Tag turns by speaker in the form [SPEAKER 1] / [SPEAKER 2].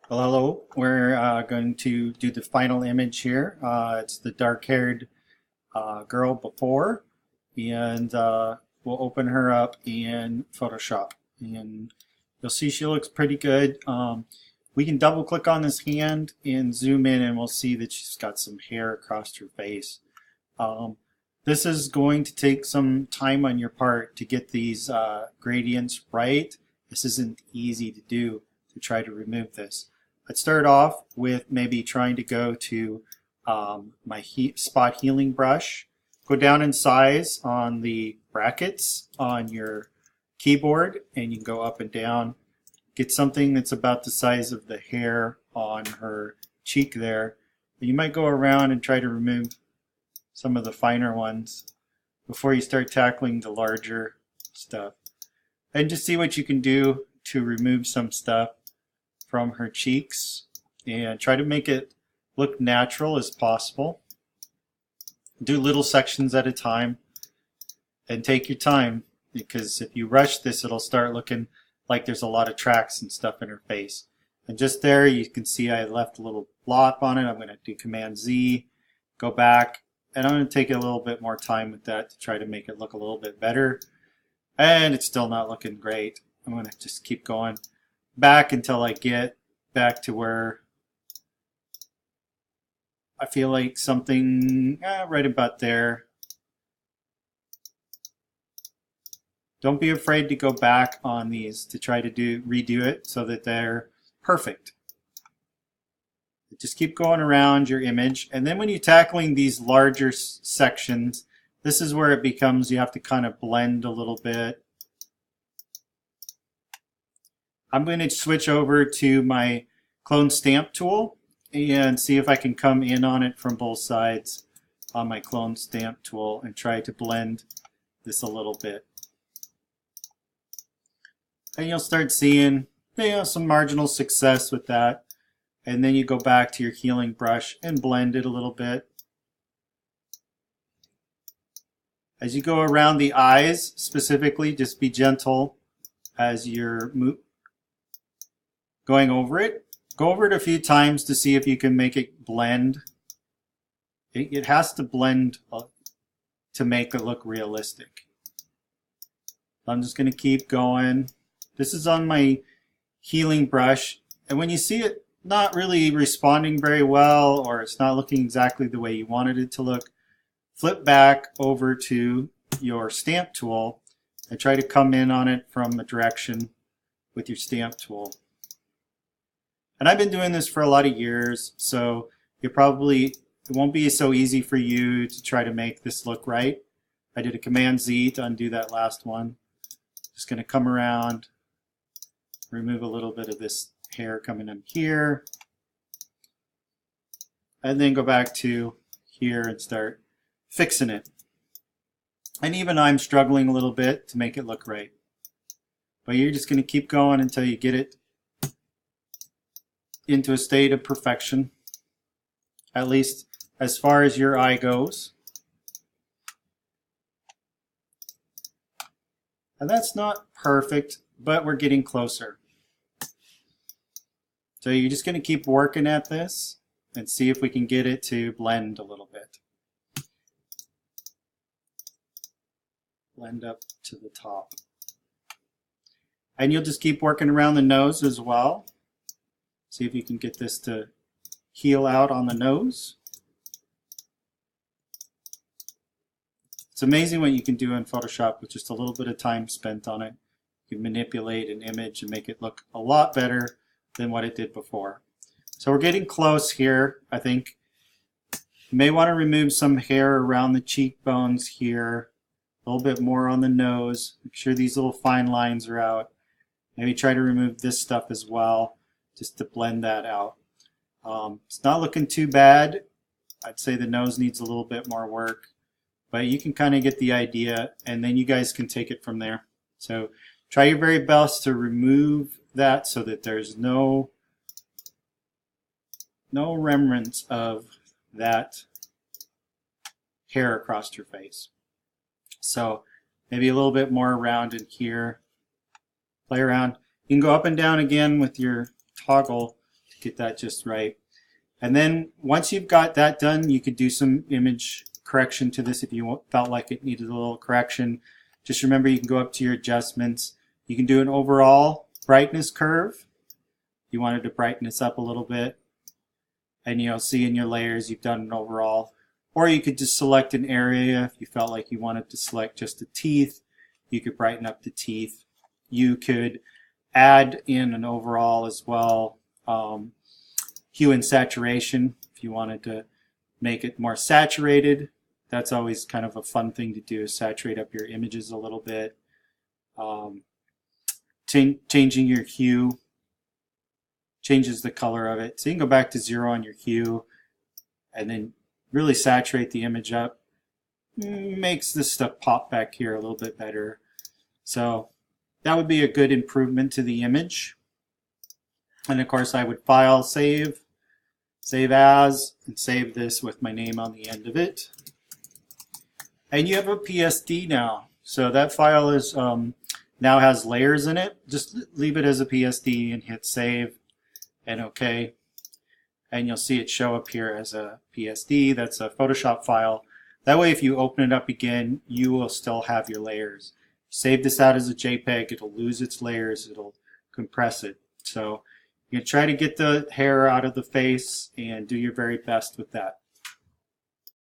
[SPEAKER 1] Well, hello. We're going to do the final image here. It's the dark-haired girl before, and we'll open her up in Photoshop, and you'll see she looks pretty good. We can double-click on this hand and zoom in, and we'll see that she's got some hair across her face. Um, this is going to take some time on your part to get these gradients right. This isn't easy to do to try to remove this. I'd start off with maybe trying to go to my spot healing brush. Go down in size on the brackets on your keyboard, and you can go up and down. Get something that's about the size of the hair on her cheek there. You might go around and try to remove some of the finer ones before you start tackling the larger stuff. And just see what you can do to remove some stuff from her cheeks and try to make it look natural as possible. Do little sections at a time and take your time, because if you rush this, it'll start looking like there's a lot of tracks and stuff in her face. And just there you can see I left a little blop on it. I'm going to do Command Z, go back, and I'm going to take a little bit more time with that to try to make it look a little bit better. And it's still not looking great. I'm going to just keep going back until I get back to where I feel like something right about there. Don't be afraid to go back on these to try to redo it so that they're perfect. Just keep going around your image, and then when you're tackling these larger sections, this is where it becomes you have to kind of blend a little bit. I'm going to switch over to my clone stamp tool and see if I can come in on it from both sides on my clone stamp tool and try to blend this a little bit. And you'll start seeing some marginal success with that. And then you go back to your healing brush and blend it a little bit. As you go around the eyes specifically, just be gentle as you're going over it. Go over it a few times to see if you can make it blend. It has to blend to make it look realistic. I'm just going to keep going. This is on my healing brush, and when you see it not really responding very well, or it's not looking exactly the way you wanted it to look, flip back over to your stamp tool and try to come in on it from a direction with your stamp tool. And I've been doing this for a lot of years, so it won't be so easy for you to try to make this look right. I did a Command Z to undo that last one. Just going to come around, remove a little bit of this hair coming in here, and then go back to here and start fixing it. And even I'm struggling a little bit to make it look right. But you're just going to keep going until you get it into a state of perfection, at least as far as your eye goes. And that's not perfect, but we're getting closer. So you're just going to keep working at this and see if we can get it to blend a little bit. Blend up to the top. And you'll just keep working around the nose as well. See if you can get this to heal out on the nose. It's amazing what you can do in Photoshop with just a little bit of time spent on it. You can manipulate an image and make it look a lot better than what it did before. So we're getting close here, I think. You may want to remove some hair around the cheekbones here, a little bit more on the nose. Make sure these little fine lines are out. Maybe try to remove this stuff as well, just to blend that out. It's not looking too bad. I'd say the nose needs a little bit more work, but you can kind of get the idea, and then you guys can take it from there. So try your very best to remove that so that there's no remnants of that hair across your face. So maybe a little bit more around in here. Play around. You can go up and down again with your toggle to get that just right. And then once you've got that done, you could do some image correction to this if you felt like it needed a little correction. Just remember, you can go up to your adjustments. You can do an overall brightness curve. You wanted to brighten this up a little bit. And you'll see in your layers you've done an overall. Or you could just select an area. If you felt like you wanted to select just the teeth, you could brighten up the teeth. You could add in an overall as well. Hue and saturation, if you wanted to make it more saturated. That's always kind of a fun thing to do, is saturate up your images a little bit. Changing your hue changes the color of it. So you can go back to 0 on your hue and then really saturate the image up. Makes this stuff pop back here a little bit better. So that would be a good improvement to the image. And of course I would file, save as, and save this with my name on the end of it. And you have a PSD now. So that file is now has layers in it. Just leave it as a PSD and hit save and OK. And you'll see it show up here as a PSD. That's a Photoshop file. That way if you open it up again, you will still have your layers. Save this out as a JPEG, it'll lose its layers, it'll compress it. So you can try to get the hair out of the face and do your very best with that.